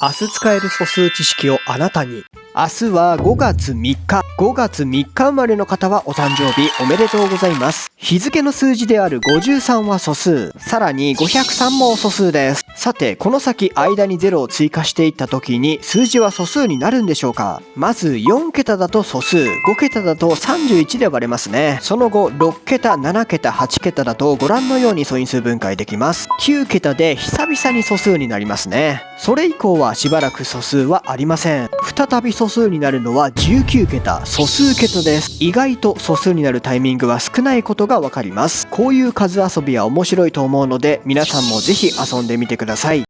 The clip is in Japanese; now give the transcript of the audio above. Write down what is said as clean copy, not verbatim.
明日使える素数知識をあなたに。明日は5月3日。5月3日生まれの方はお誕生日おめでとうございます。日付の数字である53は素数。さらに503も素数です。さて、この先間に0を追加していった時に数字は素数になるんでしょうか？まず4桁だと素数、5桁だと31で割れますね。その後6桁、7桁、8桁だとご覧のように素因数分解できます。9桁で久々に素数になりますね。それ以降はしばらく素数はありません。再び素数になるのは19桁、素数桁です。意外と素数になるタイミングは少ないことがわかります。こういう数遊びは面白いと思うので、皆さんもぜひ遊んでみてください。